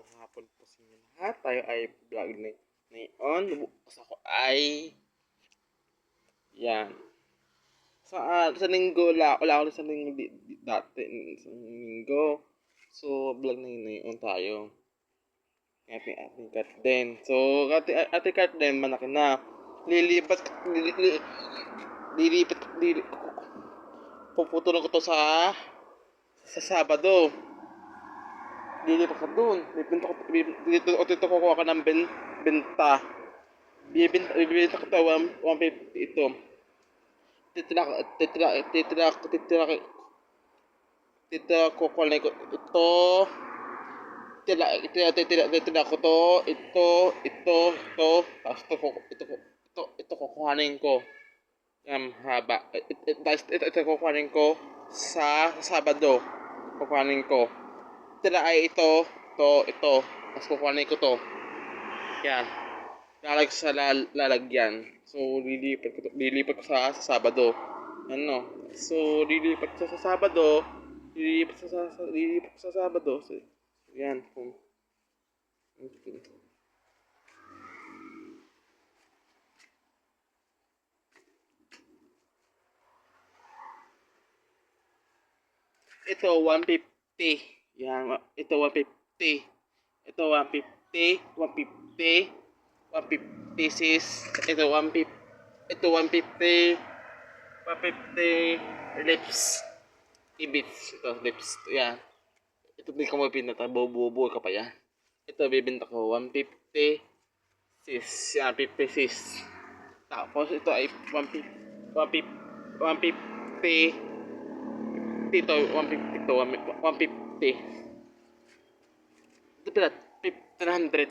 Magandang hapon po sa inyo lahat. Tayo ay vlog na ngayon. Bukas ako ay yan. Sa linggo, wala ako sa linggo dati. Sa linggo. So, vlog na ngayon tayo. Ating cut din. So, ating cut din, malaki na. Lilipat, puputulong ko to sa Sabado. Lilipat ka dun. Dito kukuha ka ng benta. Bibenta ko ito, 150 ito. Titira kukuha ko ito. Titira ko to. Ito. Tapos ito kukuhanin ko. Haba. Tapos ito kukuhanin ko sa Sabado. Kukuhanin ko. Tira ay ito. Tapos kukuhanin ko to. Yan. Lalagay sa lalagyan. So, lilipat ko sa Sabado. Ano? So, lilipat ko sa Sabado. Lilipat ko sa Sabado. So, yan. Ito, 150. Yan. Ito, 150. Ito, 150. 150 sis. Ito 150. Ito 150. 150 lips. Ibits. Ito lips. Yan. Ito di ko mapinata. Bubuo ka pa yan. Ito bibenta ko 150 sis. Yan 50 sis. Tapos ito ay 150. 150. Ito 150 ito. 150. Ito pala 100.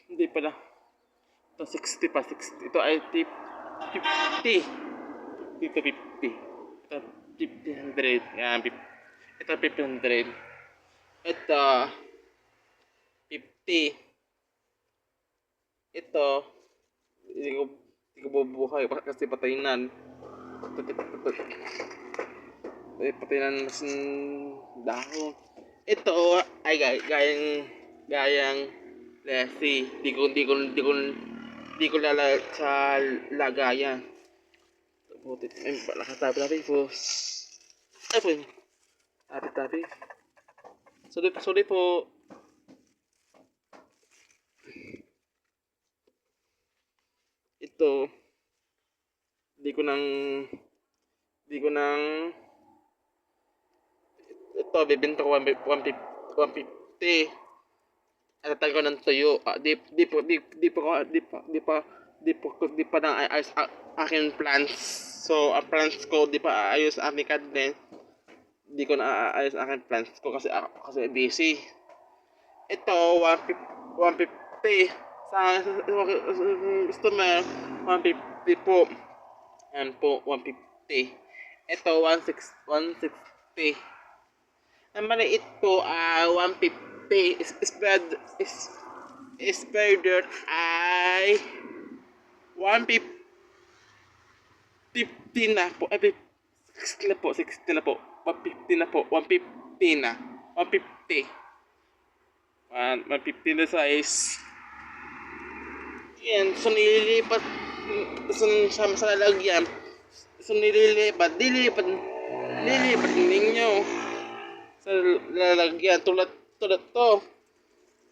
Hindi pala. Ito 60 pa, 60. Ito ay 50. Dito 50. Ito 500. Yan, ito 500. Ito 50. Ito hindi ko bubuhay kasi patayinan. Patayinan mas dahon. Ito ay gayang lesi. Di ko lala sa lagayan. Butit. Ay, nakatabi po. Ay po. Tabi. Sorry po. Ito. Di ko nang ito, bibenta ko 150. Tatag ko ng tuyo. Di pa na ayos akin plants. So, ang plants ko di pa ayos aking kadne. Di ko na ayos aking plants ko kasi busy. Ito 150 sa customer 150 po. Yan po 150. Ito 160. Ang maliit po 150. Spider ay 150 na po. Ay, 60 na po. 150 na po. 150 na. 150. 150 na size. Yan. So, nililipat sa lalagyan. So, nililipat ninyo sa lalagyan. Tulad to.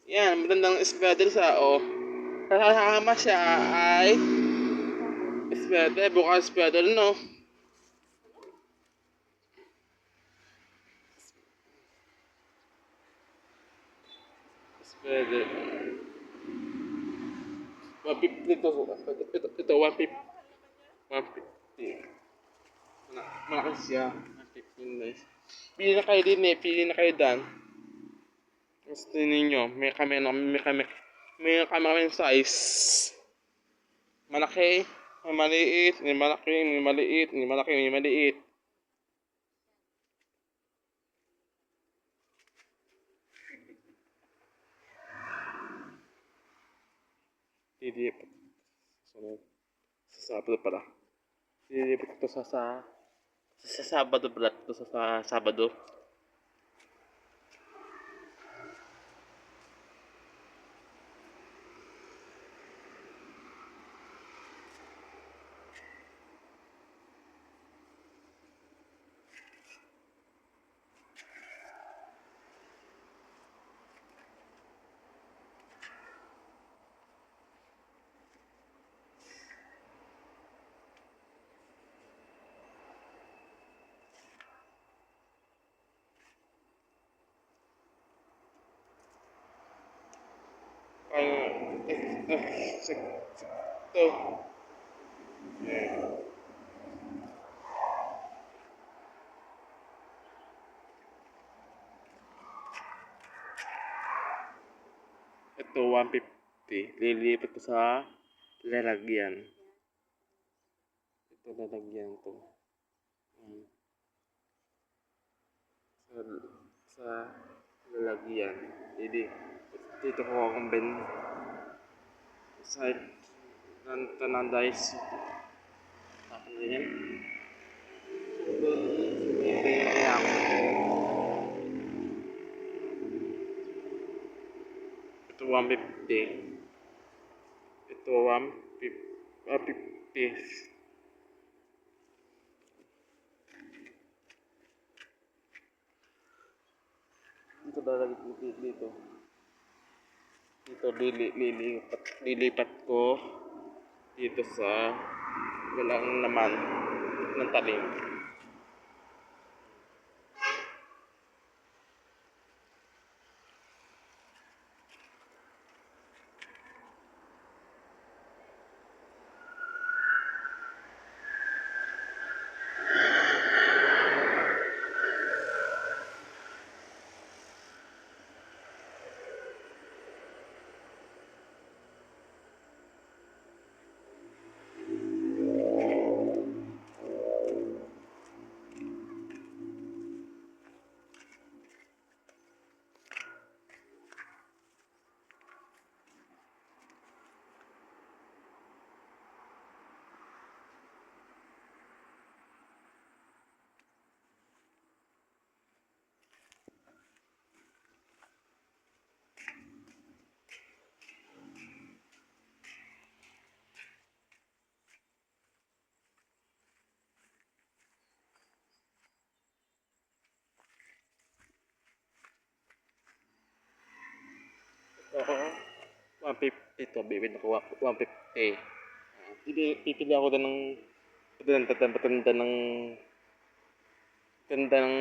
Yan. Magandang spider sa kasama siya ay spider. Bukas spider, no? Spider. 150 to. Ito 150. 150. Malakas siya. 150 guys. Pili na kayo din Pili na kayo dan. Gusto ninyo. May kami size. Malaki. May maliit. May malaki. May maliit. May malaki. May maliit. Lilipat. Sa Sabado pala. Lilipat ko sa Sabado pala. Sa Sabado. Ang ito. Hmm. Ito, 150. Lilipat ko sa lalagyan. Ito, lalagyan to. Hmm. Sa, sa lalagyan. Hindi. Dito ko akong side ng tananday. Tapos ganyan. Ito 150. Ito 150. Dito lalagay dito. Dito lilipat ko dito sa walang naman ng talim. Oo. 150 to, bibili ko 150. Pipili ako doon ng ganda ng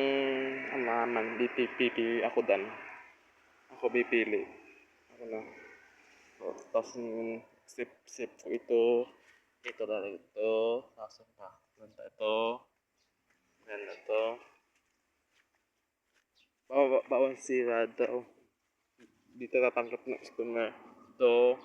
halaman. Pipili ako doon. Ako pipili. Ako na. So, tapos sip ko ito. Ito na ito. Tapos pa. Ganda ito. Ganda ito. Bawang sira daw. Dito tatanggap ng customer. Ito.